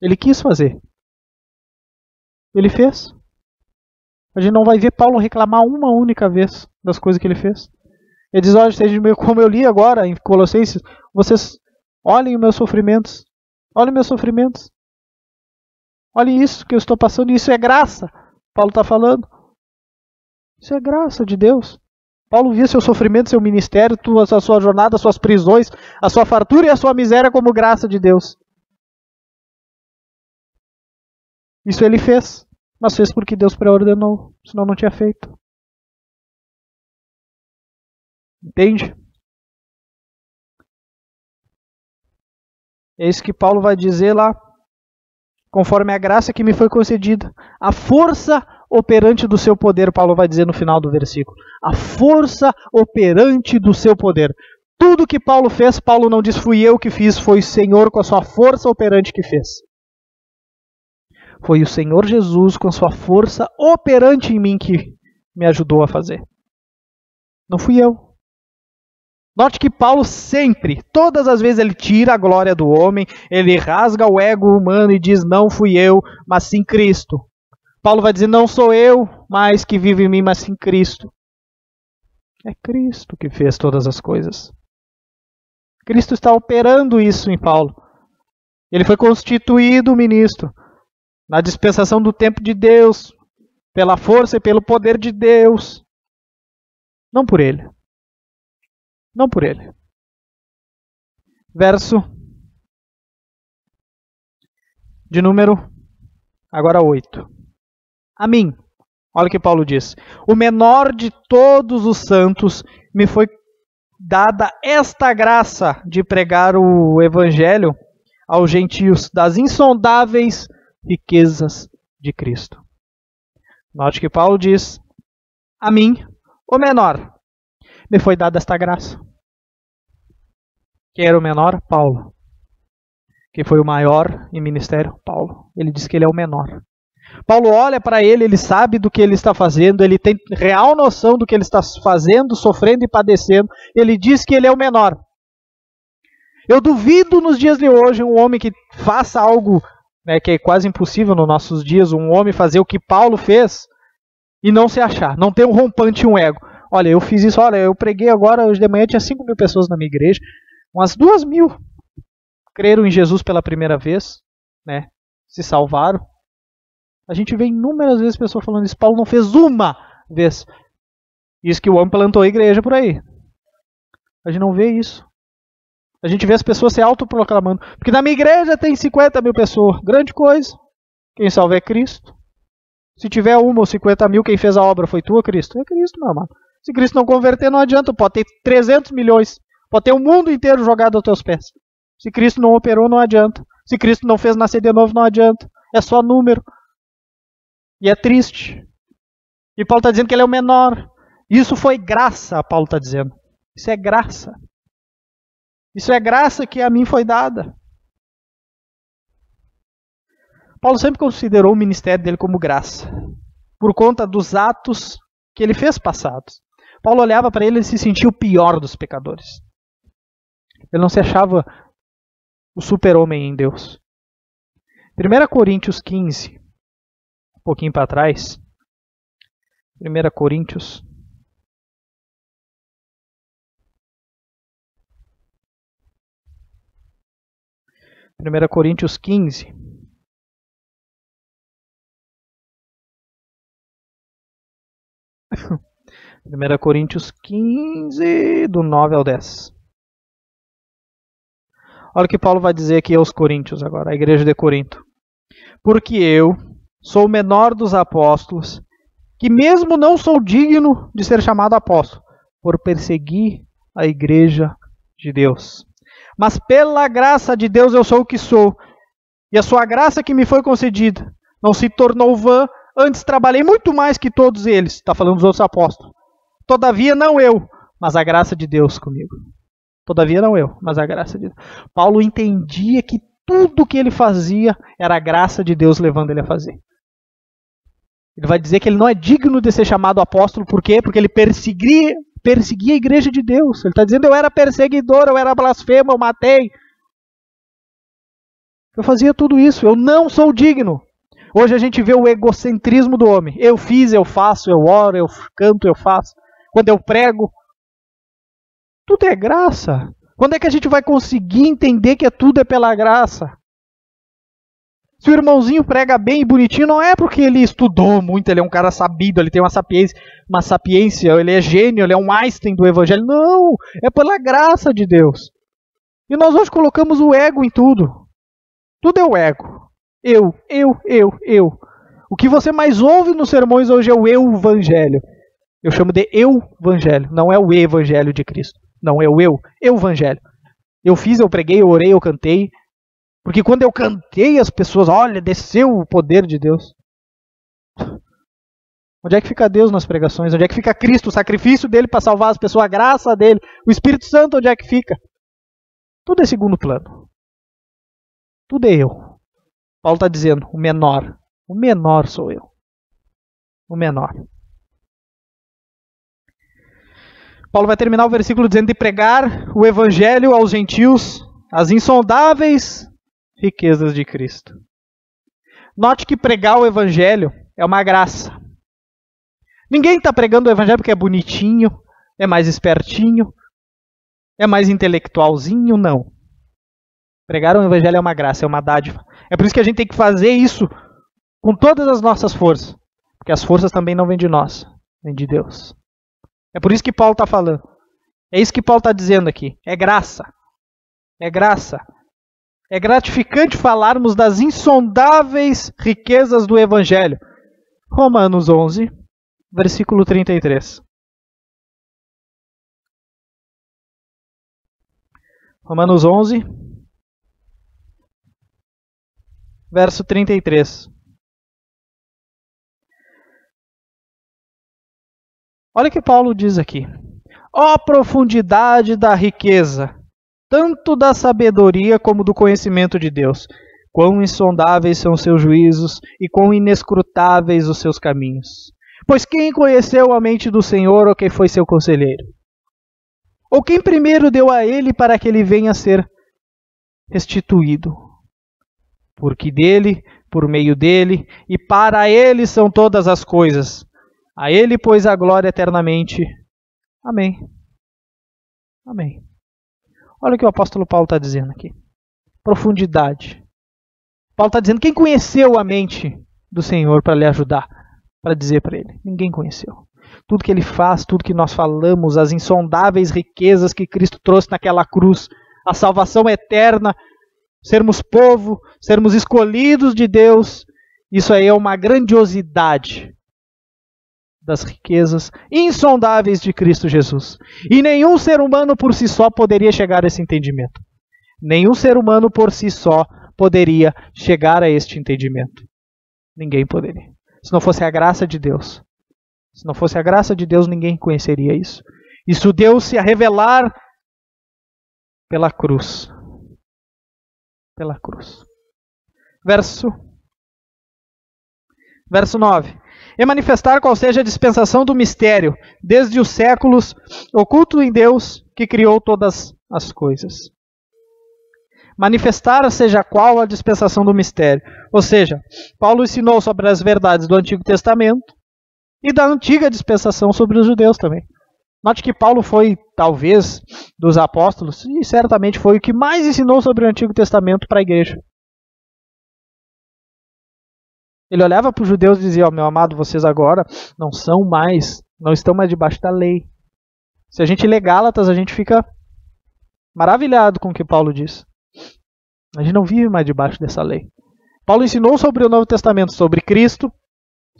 Ele quis fazer. Ele fez. A gente não vai ver Paulo reclamar uma única vez das coisas que ele fez. Ele diz, olha, como eu li agora em Colossenses, vocês olhem os meus sofrimentos. Olhem meus sofrimentos. Olhem isso que eu estou passando. Isso é graça. Paulo está falando. Isso é graça de Deus. Paulo via seu sofrimento, seu ministério, a sua jornada, as suas prisões, a sua fartura e a sua miséria como graça de Deus. Isso ele fez. Mas fez porque Deus pré-ordenou. Senão não tinha feito. Entende? É isso que Paulo vai dizer lá. Conforme a graça que me foi concedida. A força operante do seu poder, Paulo vai dizer no final do versículo. A força operante do seu poder. Tudo que Paulo fez, Paulo não diz fui eu que fiz, foi o Senhor com a sua força operante que fez. Foi o Senhor Jesus com a sua força operante em mim que me ajudou a fazer. Não fui eu. Note que Paulo sempre, todas as vezes ele tira a glória do homem, ele rasga o ego humano e diz não fui eu, mas sim Cristo. Paulo vai dizer não sou eu mais que vive em mim, mas sim Cristo. É Cristo que fez todas as coisas. Cristo está operando isso em Paulo. Ele foi constituído ministro na dispensação do tempo de Deus, pela força e pelo poder de Deus. Não por ele. Não por ele. Verso de número, agora 8. A mim, olha o que Paulo diz. O menor de todos os santos me foi dada esta graça de pregar o evangelho aos gentios das insondáveis riquezas de Cristo. Note que Paulo diz, a mim, o menor, me foi dada esta graça. Quem era o menor? Paulo. Quem foi o maior em ministério? Paulo. Ele diz que ele é o menor. Paulo olha para ele, ele sabe do que ele está fazendo, ele tem real noção do que ele está fazendo, sofrendo e padecendo. Ele diz que ele é o menor. Eu duvido nos dias de hoje um homem que faça algo, né, que é quase impossível nos nossos dias, um homem fazer o que Paulo fez e não se achar, não ter um rompante e um ego. Olha, eu fiz isso, olha, eu preguei agora, hoje de manhã tinha 5.000 pessoas na minha igreja, umas 2.000 creram em Jesus pela primeira vez, né, se salvaram. A gente vê inúmeras vezes pessoas falando isso, Paulo não fez uma vez. Isso que o homem plantou a igreja por aí. A gente não vê isso. A gente vê as pessoas se autoproclamando. Porque na minha igreja tem 50.000 pessoas. Grande coisa. Quem salva é Cristo. Se tiver 1 ou 50.000, quem fez a obra foi tu, Cristo? É Cristo, meu amado. Se Cristo não converter, não adianta. Pode ter 300 milhões. Pode ter o mundo inteiro jogado aos teus pés. Se Cristo não operou, não adianta. Se Cristo não fez nascer de novo, não adianta. É só número. E é triste. E Paulo está dizendo que ele é o menor. Isso foi graça, Paulo está dizendo. Isso é graça. Isso é graça que a mim foi dada. Paulo sempre considerou o ministério dele como graça. Por conta dos atos que ele fez passados. Paulo olhava para ele e se sentia o pior dos pecadores. Ele não se achava o super-homem em Deus. 1 Coríntios 15, um pouquinho para trás. 1 Coríntios. Primeira Coríntios 15. Primeira Coríntios 15, do 9 ao 10. Olha o que Paulo vai dizer aqui aos Coríntios agora, a igreja de Corinto. Porque eu sou o menor dos apóstolos, que mesmo não sou digno de ser chamado apóstolo, por perseguir a igreja de Deus. Mas pela graça de Deus eu sou o que sou, e a sua graça que me foi concedida não se tornou vã, antes trabalhei muito mais que todos eles. Está falando dos outros apóstolos. Todavia não eu, mas a graça de Deus comigo. Todavia não eu, mas a graça de Deus. Paulo entendia que tudo que ele fazia era a graça de Deus levando ele a fazer. Ele vai dizer que ele não é digno de ser chamado apóstolo, por quê? Porque ele perseguia a igreja de Deus. Ele está dizendo, eu era perseguidor, eu era blasfemo, eu matei. Eu fazia tudo isso, eu não sou digno. Hoje a gente vê o egocentrismo do homem. Eu fiz, eu faço, eu oro, eu canto, eu faço. Quando eu prego, tudo é graça. Quando é que a gente vai conseguir entender que tudo é pela graça? Se o irmãozinho prega bem e bonitinho, não é porque ele estudou muito, ele é um cara sabido, ele tem uma sapiência, ele é gênio, ele é um Einstein do evangelho. Não, é pela graça de Deus. E nós hoje colocamos o ego em tudo. Tudo é o ego. Eu. O que você mais ouve nos sermões hoje é o eu-evangelho. Eu chamo de eu-evangelho, não é o evangelho de Cristo. Não, é o eu-evangelho. Eu fiz, eu preguei, eu orei, eu cantei. Porque quando eu cantei, as pessoas, olha, desceu o poder de Deus. Onde é que fica Deus nas pregações? Onde é que fica Cristo, o sacrifício dele para salvar as pessoas, a graça dele, o Espírito Santo, onde é que fica? Tudo é segundo plano. Tudo é eu. Paulo está dizendo, o menor sou eu. O menor. Paulo vai terminar o versículo dizendo de pregar o evangelho aos gentios, as insondáveis riquezas de Cristo. Note que pregar o evangelho é uma graça. Ninguém está pregando o evangelho porque é bonitinho, é mais espertinho, é mais intelectualzinho, não. Pregar o evangelho é uma graça, é uma dádiva. É por isso que a gente tem que fazer isso com todas as nossas forças. Porque as forças também não vêm de nós, vêm de Deus. É por isso que Paulo está falando. É isso que Paulo está dizendo aqui. É graça. É graça. É gratificante falarmos das insondáveis riquezas do Evangelho. Romanos 11, versículo 33. Romanos 11, verso 33. Olha o que Paulo diz aqui. Ó profundidade da riqueza, tanto da sabedoria como do conhecimento de Deus. Quão insondáveis são os seus juízos e quão inescrutáveis os seus caminhos. Pois quem conheceu a mente do Senhor ou quem foi seu conselheiro? Ou quem primeiro deu a ele para que ele venha a ser restituído? Porque dele, por meio dele e para ele são todas as coisas. A ele, pois, a glória eternamente. Amém. Amém. Olha o que o apóstolo Paulo está dizendo aqui. Profundidade. Paulo está dizendo, quem conheceu a mente do Senhor para lhe ajudar? Para dizer para ele. Ninguém conheceu. Tudo que ele faz, tudo que nós falamos, as insondáveis riquezas que Cristo trouxe naquela cruz, a salvação eterna, sermos povo, sermos escolhidos de Deus, isso aí é uma grandiosidade das riquezas insondáveis de Cristo Jesus. E nenhum ser humano por si só poderia chegar a esse entendimento. Nenhum ser humano por si só poderia chegar a este entendimento. Ninguém poderia. Se não fosse a graça de Deus. Se não fosse a graça de Deus, ninguém conheceria isso. Isso deu-se a revelar pela cruz. Pela cruz. Verso 9. E manifestar qual seja a dispensação do mistério, desde os séculos, oculto em Deus, que criou todas as coisas. Manifestar seja qual a dispensação do mistério. Ou seja, Paulo ensinou sobre as verdades do Antigo Testamento e da antiga dispensação sobre os judeus também. Note que Paulo foi, talvez, dos apóstolos, e certamente foi o que mais ensinou sobre o Antigo Testamento para a igreja. Ele olhava para os judeus e dizia, meu amado, vocês agora não estão mais debaixo da lei. Se a gente lê Gálatas, a gente fica maravilhado com o que Paulo diz. A gente não vive mais debaixo dessa lei. Paulo ensinou sobre o Novo Testamento, sobre Cristo,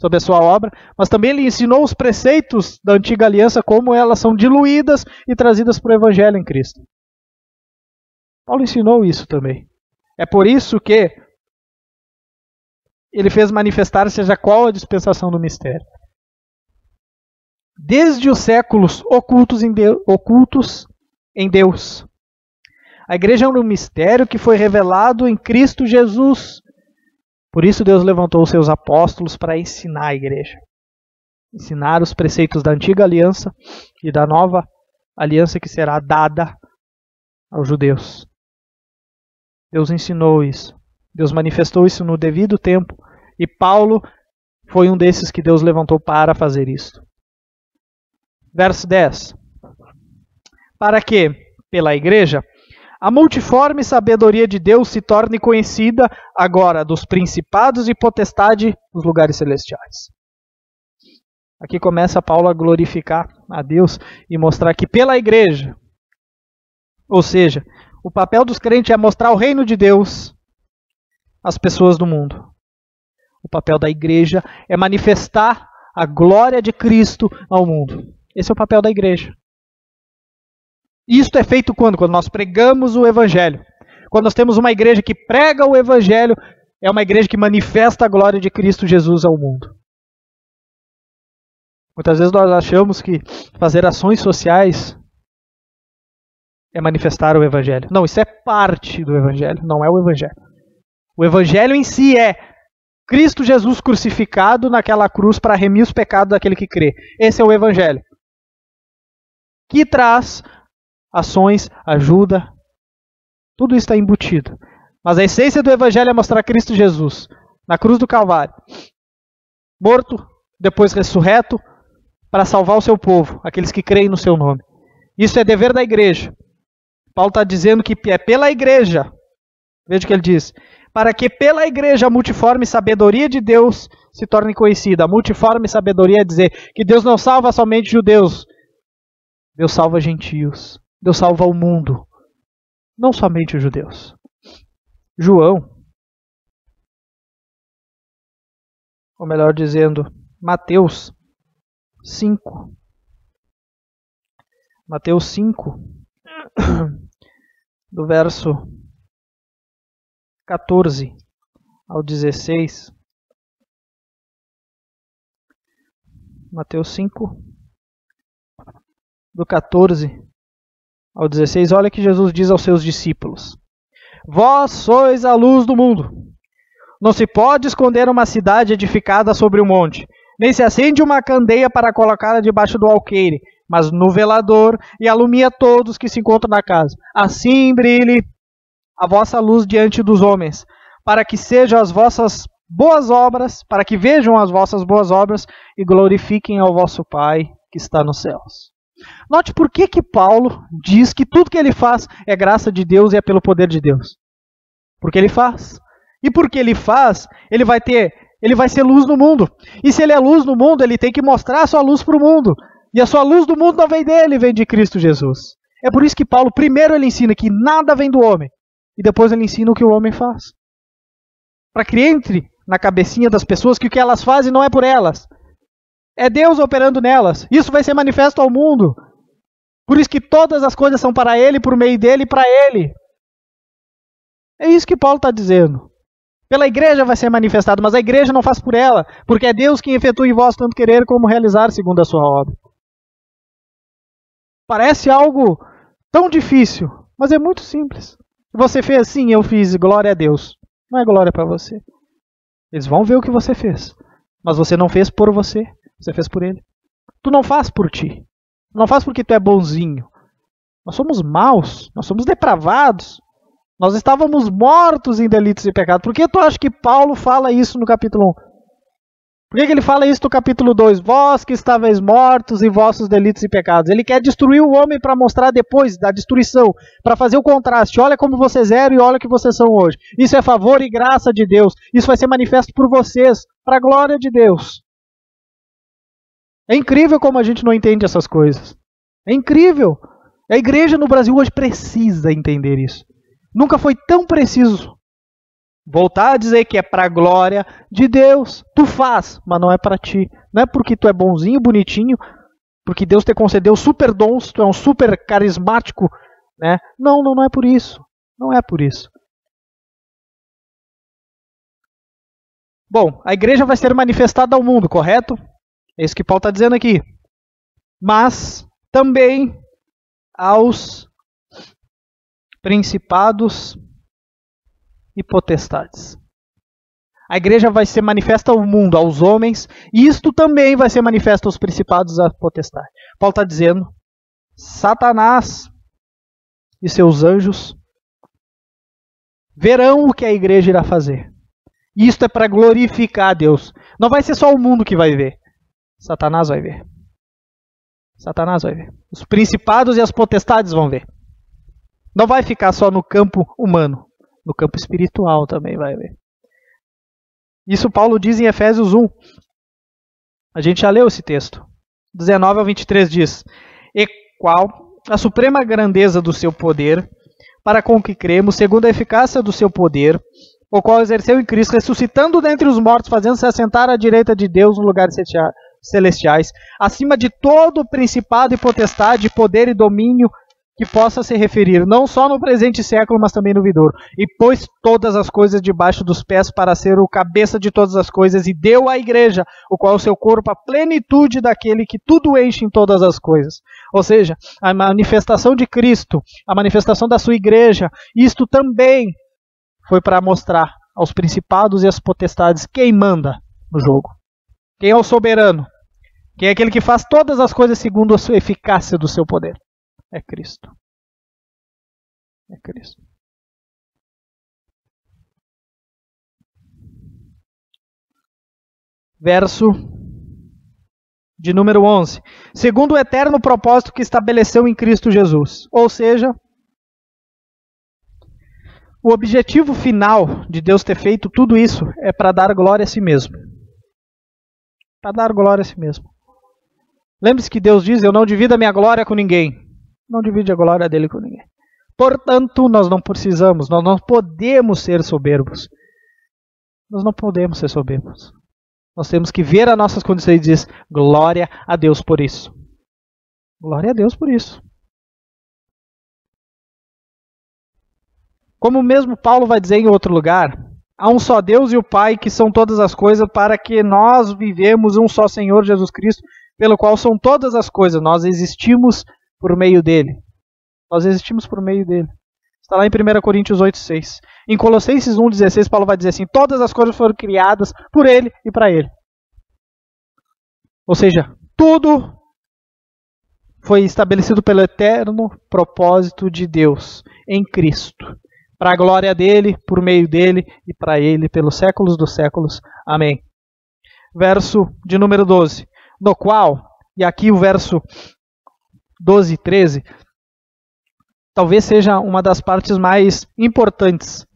sobre a sua obra, mas também ele ensinou os preceitos da antiga aliança, como elas são diluídas e trazidas para o Evangelho em Cristo. Paulo ensinou isso também. É por isso que ele fez manifestar seja qual a dispensação do mistério. desde os séculos ocultos em Deus. A igreja é um mistério que foi revelado em Cristo Jesus. Por isso Deus levantou os seus apóstolos para ensinar a igreja. Ensinar os preceitos da antiga aliança e da nova aliança que será dada aos judeus. Deus ensinou isso. Deus manifestou isso no devido tempo. E Paulo foi um desses que Deus levantou para fazer isso. Verso 10. Para que, pela igreja, a multiforme sabedoria de Deus se torne conhecida agora dos principados e potestade nos lugares celestiais. Aqui começa Paulo a glorificar a Deus e mostrar que pela igreja, ou seja, o papel dos crentes é mostrar o reino de Deus às pessoas do mundo. O papel da igreja é manifestar a glória de Cristo ao mundo. Esse é o papel da igreja. Isto é feito quando? Quando nós pregamos o Evangelho. Quando nós temos uma igreja que prega o Evangelho, é uma igreja que manifesta a glória de Cristo Jesus ao mundo. Muitas vezes nós achamos que fazer ações sociais é manifestar o Evangelho. Não, isso é parte do Evangelho, não é o Evangelho. O Evangelho em si é Cristo Jesus crucificado naquela cruz para remir os pecados daquele que crê. Esse é o Evangelho. Que traz ações, ajuda, tudo isso está embutido. Mas a essência do Evangelho é mostrar Cristo Jesus na cruz do Calvário, morto, depois ressurreto, para salvar o seu povo, aqueles que creem no seu nome. Isso é dever da igreja. Paulo está dizendo que é pela igreja, veja o que ele diz, para que pela igreja a multiforme sabedoria de Deus se torne conhecida. A multiforme sabedoria é dizer que Deus não salva somente judeus, Deus salva gentios, Deus salva o mundo, não somente os judeus. João, ou melhor dizendo, Mateus 5. Mateus 5, do verso 14 ao 16. Mateus 5, do 14 ao 16. Olha que Jesus diz aos seus discípulos: Vós sois a luz do mundo. Não se pode esconder uma cidade edificada sobre um monte, nem se acende uma candeia para colocá-la debaixo do alqueire, mas no velador, e alumia todos que se encontram na casa. Assim brilhe a vossa luz diante dos homens, para que sejam as vossas boas obras, para que vejam as vossas boas obras e glorifiquem ao vosso Pai que está nos céus. Note por que Paulo diz que tudo que ele faz é graça de Deus e é pelo poder de Deus. Porque ele faz. E porque ele faz, ele vai ser luz no mundo. E se ele é luz no mundo, ele tem que mostrar a sua luz para o mundo. E a sua luz do mundo não vem dele, vem de Cristo Jesus. É por isso que Paulo, primeiro ele ensina que nada vem do homem. E depois ele ensina o que o homem faz. Para que entre na cabecinha das pessoas que o que elas fazem não é por elas. É Deus operando nelas. Isso vai ser manifesto ao mundo. Por isso que todas as coisas são para ele, por meio dele e para ele. É isso que Paulo está dizendo. Pela igreja vai ser manifestado, mas a igreja não faz por ela, porque é Deus quem efetua em vós tanto querer como realizar segundo a sua obra. Parece algo tão difícil, mas é muito simples. Você fez assim, eu fiz, glória a Deus. Não é glória para você. Eles vão ver o que você fez, mas você não fez por você, você fez por ele. Tu não faz por ti, não faz porque tu é bonzinho. Nós somos maus, nós somos depravados. Nós estávamos mortos em delitos e pecados. Por que tu acha que Paulo fala isso no capítulo 1? Por que ele fala isso no capítulo 2? Vós que estáveis mortos em vossos delitos e pecados. Ele quer destruir o homem para mostrar depois da destruição, para fazer o contraste. Olha como vocês eram e olha o que vocês são hoje. Isso é favor e graça de Deus. Isso vai ser manifesto por vocês, para a glória de Deus. É incrível como a gente não entende essas coisas. É incrível. A igreja no Brasil hoje precisa entender isso. Nunca foi tão preciso voltar a dizer que é para a glória de Deus. Tu faz, mas não é para ti. Não é porque tu é bonzinho, bonitinho, porque Deus te concedeu super dons, tu é um super carismático, né? Não é por isso. Não é por isso. Bom, a igreja vai ser manifestada ao mundo, correto? É isso que Paulo está dizendo aqui. mas também aos principados e potestades. A igreja vai ser manifesta ao mundo, aos homens, e isto também vai ser manifesto aos principados e à potestade. Paulo está dizendo, Satanás e seus anjos verão o que a igreja irá fazer. E isto é para glorificar a Deus. Não vai ser só o mundo que vai ver. Satanás vai ver. Satanás vai ver. Os principados e as potestades vão ver. Não vai ficar só no campo humano. No campo espiritual também vai ver. Isso Paulo diz em Efésios 1. A gente já leu esse texto. 19 ao 23 diz: E qual a suprema grandeza do seu poder, para com que cremos, segundo a eficácia do seu poder, o qual exerceu em Cristo, ressuscitando dentre os mortos, fazendo-se assentar à direita de Deus nos lugares celestiais, acima de todo principado e potestade, poder e domínio que possa se referir, não só no presente século, mas também no vindouro. E pôs todas as coisas debaixo dos pés para ser o cabeça de todas as coisas, e deu à igreja, o qual é o seu corpo, a plenitude daquele que tudo enche em todas as coisas. Ou seja, a manifestação de Cristo, a manifestação da sua igreja, isto também foi para mostrar aos principados e às potestades quem manda no jogo. Quem é o soberano? Quem é aquele que faz todas as coisas segundo a sua eficácia do seu poder? É Cristo. É Cristo. Verso de número 11. Segundo o eterno propósito que estabeleceu em Cristo Jesus. Ou seja, o objetivo final de Deus ter feito tudo isso é para dar glória a si mesmo. Para dar glória a si mesmo. Lembre-se que Deus diz, eu não divido a minha glória com ninguém. Não divide a glória dele com ninguém. Portanto, nós não precisamos, nós não podemos ser soberbos. Nós não podemos ser soberbos. Nós temos que ver as nossas condições e dizer, glória a Deus por isso. Glória a Deus por isso. Como mesmo Paulo vai dizer em outro lugar, há um só Deus e o Pai, que são todas as coisas, para que nós vivemos um só Senhor Jesus Cristo, pelo qual são todas as coisas. Nós existimos por meio dele. Nós existimos por meio dele. Está lá em 1 Coríntios 8,6. Em Colossenses 1,16, Paulo vai dizer assim, todas as coisas foram criadas por ele e para ele. Ou seja, tudo foi estabelecido pelo eterno propósito de Deus em Cristo. Para a glória dele, por meio dele e para ele, pelos séculos dos séculos. Amém. Verso de número 12. No qual, e aqui o verso 12 e 13, talvez seja uma das partes mais importantes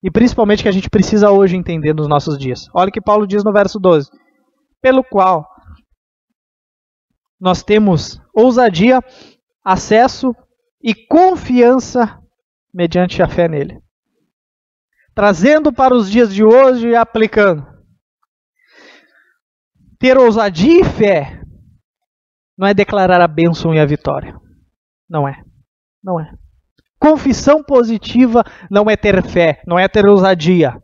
e principalmente que a gente precisa hoje entender nos nossos dias. Olha o que Paulo diz no verso 12. Pelo qual nós temos ousadia, acesso e confiança mediante a fé nele. Trazendo para os dias de hoje e aplicando. Ter ousadia e fé não é declarar a bênção e a vitória. Não é. Não é. Confissão positiva não é ter fé, não é ter ousadia.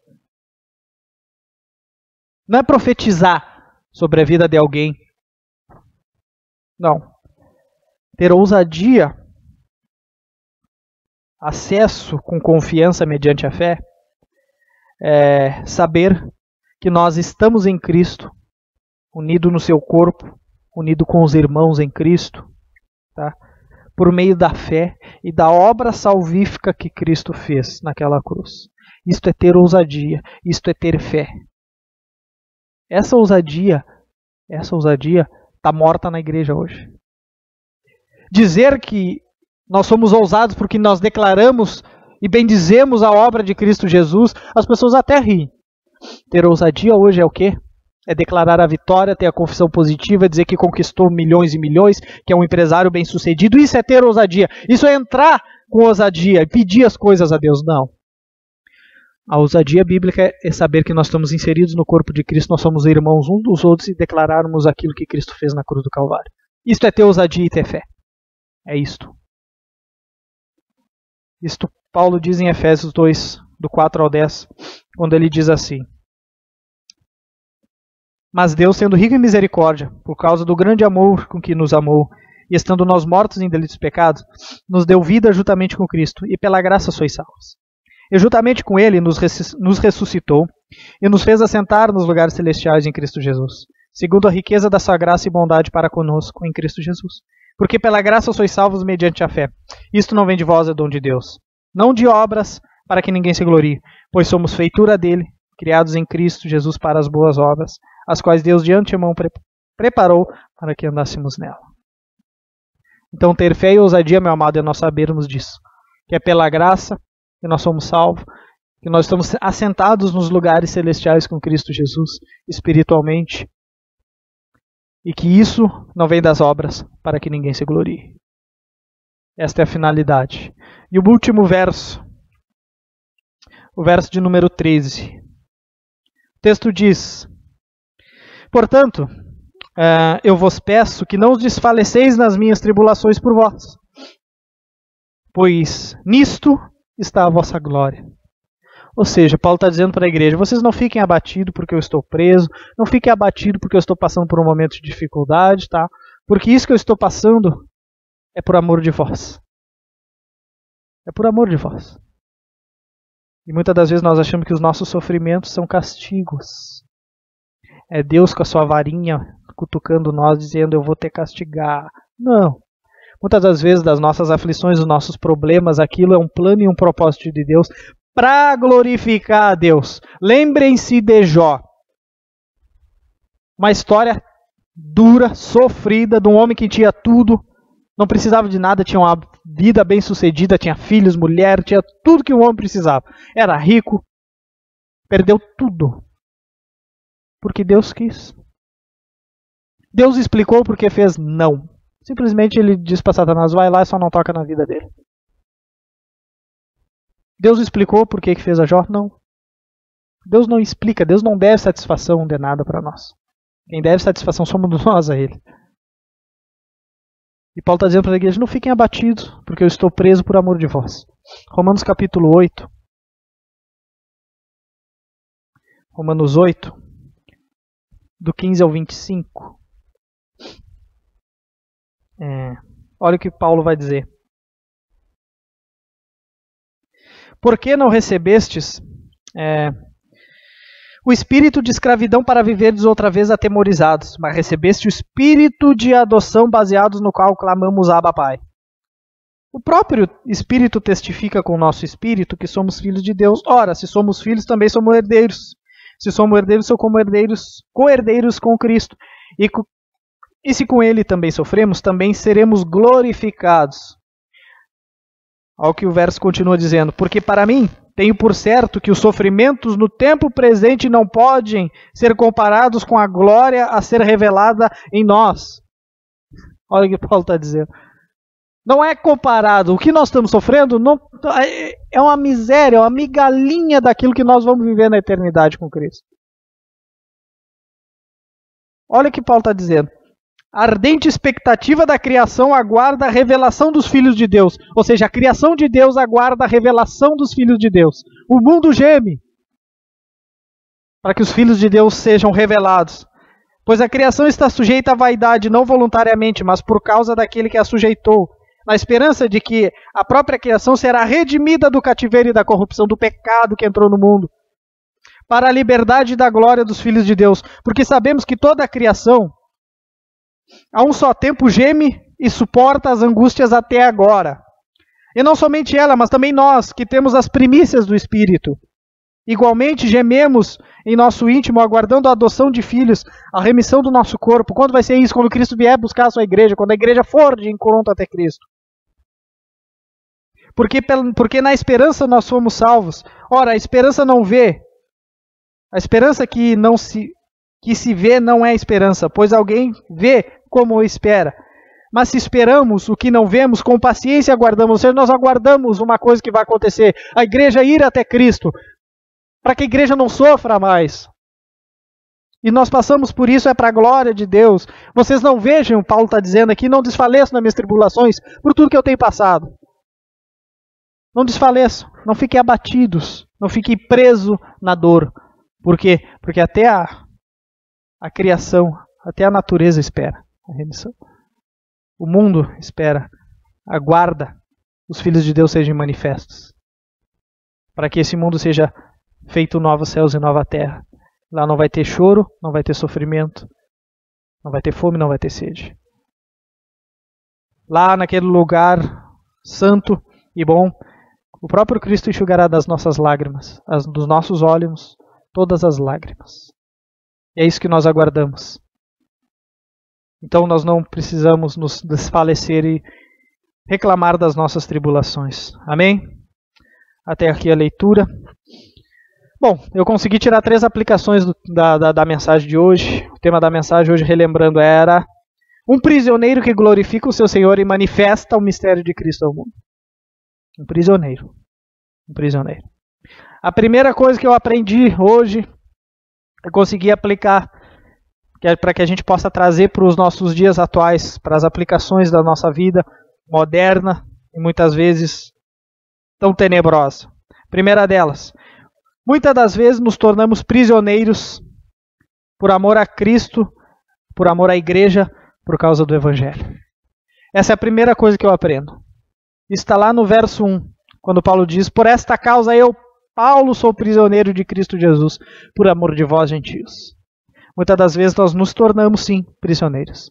Não é profetizar sobre a vida de alguém. Não. Ter ousadia, acesso com confiança mediante a fé, é saber que nós estamos em Cristo, unido no seu corpo, unido com os irmãos em Cristo, tá? Por meio da fé e da obra salvífica que Cristo fez naquela cruz. Isto é ter ousadia, isto é ter fé. Essa ousadia está morta na igreja hoje. Dizer que nós somos ousados porque nós declaramos e bendizemos a obra de Cristo Jesus, as pessoas até riem. Ter ousadia hoje é o quê? É declarar a vitória, ter a confissão positiva, dizer que conquistou milhões e milhões, que é um empresário bem-sucedido. Isso é ter ousadia. Isso é entrar com ousadia e pedir as coisas a Deus. Não. A ousadia bíblica é saber que nós estamos inseridos no corpo de Cristo, nós somos irmãos uns dos outros e declararmos aquilo que Cristo fez na cruz do Calvário. Isto é ter ousadia e ter fé. É isto. Isto Paulo diz em Efésios 2, do 4 ao 10, quando ele diz assim: Mas Deus, sendo rico em misericórdia, por causa do grande amor com que nos amou, e estando nós mortos em delitos e pecados, nos deu vida juntamente com Cristo, e pela graça sois salvos. E juntamente com Ele nos ressuscitou, e nos fez assentar nos lugares celestiais em Cristo Jesus, segundo a riqueza da sua graça e bondade para conosco em Cristo Jesus. Porque pela graça sois salvos mediante a fé. Isto não vem de vós, é dom de Deus. Não de obras, para que ninguém se glorie, pois somos feitura dele, criados em Cristo Jesus para as boas obras, as quais Deus de antemão preparou para que andássemos nela. Então ter fé e ousadia, meu amado, é nós sabermos disso, que é pela graça que nós somos salvos, que nós estamos assentados nos lugares celestiais com Cristo Jesus, espiritualmente, e que isso não vem das obras, para que ninguém se glorie. Esta é a finalidade. E o último verso, o verso de número 13. O texto diz: portanto, eu vos peço que não os desfaleceis nas minhas tribulações por vós, pois nisto está a vossa glória. Ou seja, Paulo está dizendo para a igreja: vocês não fiquem abatidos porque eu estou preso, não fiquem abatidos porque eu estou passando por um momento de dificuldade, tá? Porque isso que eu estou passando é por amor de vós. É por amor de vós. E muitas das vezes nós achamos que os nossos sofrimentos são castigos. É Deus com a sua varinha cutucando nós, dizendo: eu vou te castigar. Não. Muitas das vezes das nossas aflições, dos nossos problemas, aquilo é um plano e um propósito de Deus para glorificar a Deus. Lembrem-se de Jó. Uma história dura, sofrida, de um homem que tinha tudo, não precisava de nada, tinha uma vida bem sucedida, tinha filhos, mulher, tinha tudo que um homem precisava. Era rico, perdeu tudo. Porque Deus quis. Deus explicou porque fez não. Simplesmente ele disse para Satanás: vai lá e só não toca na vida dele. Deus explicou por que fez a Jó? Não. Deus não explica, Deus não deve satisfação de nada para nós. Quem deve satisfação somos nós a Ele. E Paulo está dizendo para a igreja: não fiquem abatidos, porque eu estou preso por amor de vós. Romanos capítulo 8. Romanos 8, do 15 ao 25. Olha o que Paulo vai dizer. Por que não recebestes o espírito de escravidão para viverdes outra vez atemorizados, mas recebeste o espírito de adoção baseados no qual clamamos Abba Pai. O próprio Espírito testifica com o nosso espírito que somos filhos de Deus. Ora, se somos filhos, também somos herdeiros. Se somos herdeiros, somos como herdeiros, co-herdeiros com Cristo. E se com Ele também sofremos, também seremos glorificados. Olha o que o verso continua dizendo: porque para mim tenho por certo que os sofrimentos no tempo presente não podem ser comparados com a glória a ser revelada em nós. Olha o que Paulo está dizendo. Não é comparado. O que nós estamos sofrendo é uma miséria, é uma migalhinha daquilo que nós vamos viver na eternidade com Cristo. Olha o que Paulo está dizendo. A ardente expectativa da criação aguarda a revelação dos filhos de Deus. Ou seja, a criação de Deus aguarda a revelação dos filhos de Deus. O mundo geme para que os filhos de Deus sejam revelados. Pois a criação está sujeita à vaidade, não voluntariamente, mas por causa daquele que a sujeitou, na esperança de que a própria criação será redimida do cativeiro e da corrupção, do pecado que entrou no mundo, para a liberdade e da glória dos filhos de Deus. Porque sabemos que toda a criação, a um só tempo, geme e suporta as angústias até agora. E não somente ela, mas também nós, que temos as primícias do Espírito. Igualmente gememos em nosso íntimo, aguardando a adoção de filhos, a remissão do nosso corpo. Quando vai ser isso? Quando Cristo vier buscar a sua igreja, quando a igreja for de encontro até Cristo. Porque na esperança nós somos salvos. Ora, a esperança não vê. A esperança que se vê não é esperança, pois alguém vê como espera. Mas se esperamos o que não vemos, com paciência aguardamos. Ou seja, nós aguardamos uma coisa que vai acontecer. A igreja ir até Cristo, para que a igreja não sofra mais. E nós passamos por isso, é para a glória de Deus. Vocês não vejam, Paulo está dizendo aqui, não desfaleço nas minhas tribulações, por tudo que eu tenho passado. Não desfaleço, não fiquem abatidos, não fiquem presos na dor. Por quê? Porque até a criação, até a natureza espera a remissão. O mundo espera, aguarda os filhos de Deus sejam manifestos, para que esse mundo seja feito novos céus e nova terra. Lá não vai ter choro, não vai ter sofrimento, não vai ter fome, não vai ter sede. Lá naquele lugar santo e bom, o próprio Cristo enxugará das nossas lágrimas, dos nossos olhos, todas as lágrimas. E é isso que nós aguardamos. Então nós não precisamos nos desfalecer e reclamar das nossas tribulações. Amém? Até aqui a leitura. Bom, eu consegui tirar 3 aplicações da mensagem de hoje. O tema da mensagem hoje, relembrando, era um prisioneiro que glorifica o seu Senhor e manifesta o mistério de Cristo ao mundo. Um prisioneiro. Um prisioneiro. A primeira coisa que eu aprendi hoje, eu consegui aplicar, para que a gente possa trazer para os nossos dias atuais, para as aplicações da nossa vida moderna e muitas vezes tão tenebrosa. Primeira delas, muitas das vezes nos tornamos prisioneiros por amor a Cristo, por amor à igreja, por causa do Evangelho. Essa é a primeira coisa que eu aprendo. Está lá no verso 1, quando Paulo diz: por esta causa eu, Paulo, sou prisioneiro de Cristo Jesus, por amor de vós, gentios. Muitas das vezes nós nos tornamos, sim, prisioneiros.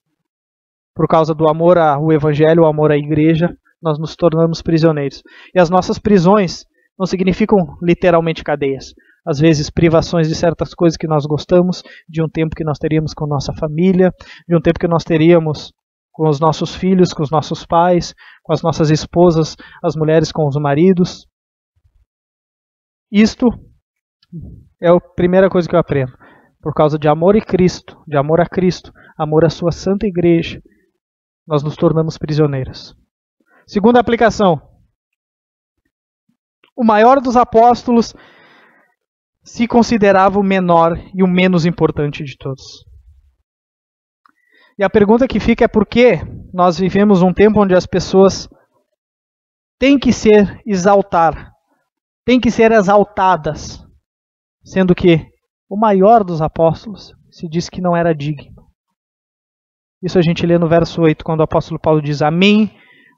Por causa do amor ao Evangelho, o amor à igreja, nós nos tornamos prisioneiros. E as nossas prisões não significam literalmente cadeias. Às vezes privações de certas coisas que nós gostamos, de um tempo que nós teríamos com nossa família, de um tempo que nós teríamos com os nossos filhos, com os nossos pais, com as nossas esposas, as mulheres com os maridos. Isto é a primeira coisa que eu aprendo. Por causa de amor a Cristo, amor à sua santa igreja, nós nos tornamos prisioneiros. Segunda aplicação. O maior dos apóstolos se considerava o menor e o menos importante de todos. E a pergunta que fica é por que nós vivemos um tempo onde as pessoas têm que ser exaltadas, sendo que o maior dos apóstolos se diz que não era digno. Isso a gente lê no verso 8, quando o apóstolo Paulo diz: a mim,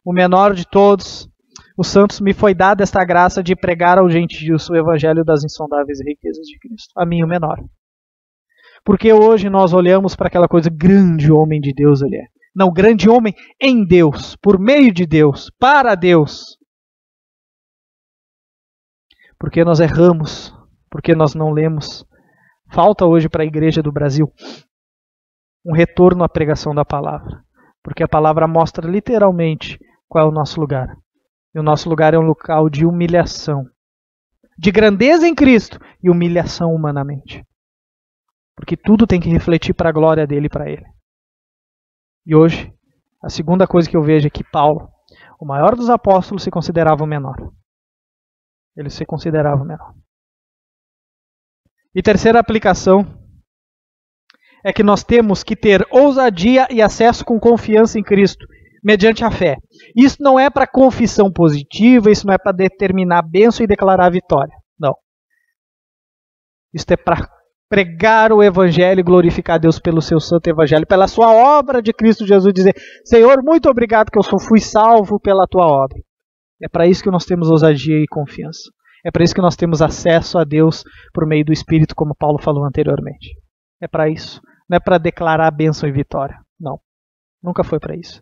o menor de todos os santos, me foi dada esta graça de pregar aos gentios o evangelho das insondáveis riquezas de Cristo. A mim, o menor. Porque hoje nós olhamos para aquela coisa, grande homem de Deus ele é. Não, grande homem em Deus, por meio de Deus, para Deus. Porque nós erramos, porque nós não lemos. Falta hoje para a igreja do Brasil um retorno à pregação da palavra. Porque a palavra mostra literalmente qual é o nosso lugar. E o nosso lugar é um local de humilhação. De grandeza em Cristo e humilhação humanamente. Porque tudo tem que refletir para a glória dele e para ele. E hoje, a segunda coisa que eu vejo é que Paulo, o maior dos apóstolos, se considerava o menor. Ele se considerava o menor. E terceira aplicação é que nós temos que ter ousadia e acesso com confiança em Cristo, mediante a fé. Isso não é para confissão positiva, isso não é para determinar a bênção e declarar a vitória. Não. Isso é para pregar o Evangelho e glorificar a Deus pelo seu santo Evangelho, pela sua obra de Cristo Jesus, dizer: Senhor, muito obrigado que eu fui salvo pela tua obra. É para isso que nós temos ousadia e confiança. É para isso que nós temos acesso a Deus por meio do Espírito, como Paulo falou anteriormente. É para isso. Não é para declarar bênção e vitória. Não. Nunca foi para isso.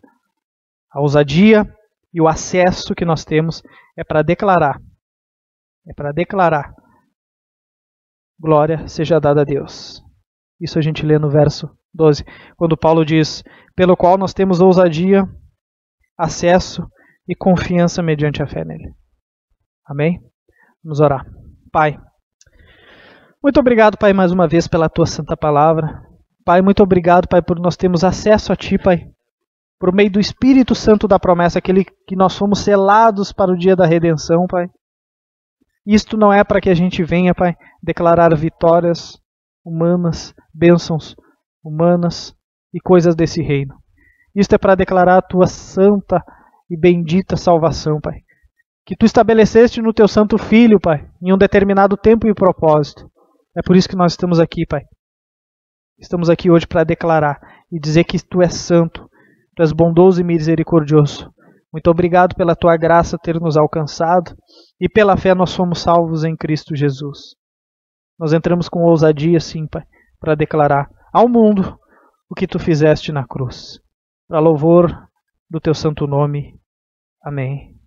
A ousadia e o acesso que nós temos é para declarar. É para declarar. Glória seja dada a Deus. Isso a gente lê no verso 12. Quando Paulo diz: pelo qual nós temos ousadia, acesso e confiança mediante a fé nele. Amém? Vamos orar. Pai, muito obrigado, Pai, mais uma vez pela tua santa palavra. Pai, muito obrigado, Pai, por nós termos acesso a ti, Pai, por meio do Espírito Santo da promessa, aquele que nós fomos selados para o dia da redenção, Pai. Isto não é para que a gente venha, Pai, declarar vitórias humanas, bênçãos humanas e coisas desse reino. Isto é para declarar a tua santa e bendita salvação, Pai, que tu estabeleceste no teu santo Filho, Pai, em um determinado tempo e propósito. É por isso que nós estamos aqui, Pai. Estamos aqui hoje para declarar e dizer que Tu és santo, Tu és bondoso e misericordioso. Muito obrigado pela Tua graça ter nos alcançado e pela fé nós somos salvos em Cristo Jesus. Nós entramos com ousadia, sim, Pai, para declarar ao mundo o que Tu fizeste na cruz. Para louvor do Teu santo nome. Amém.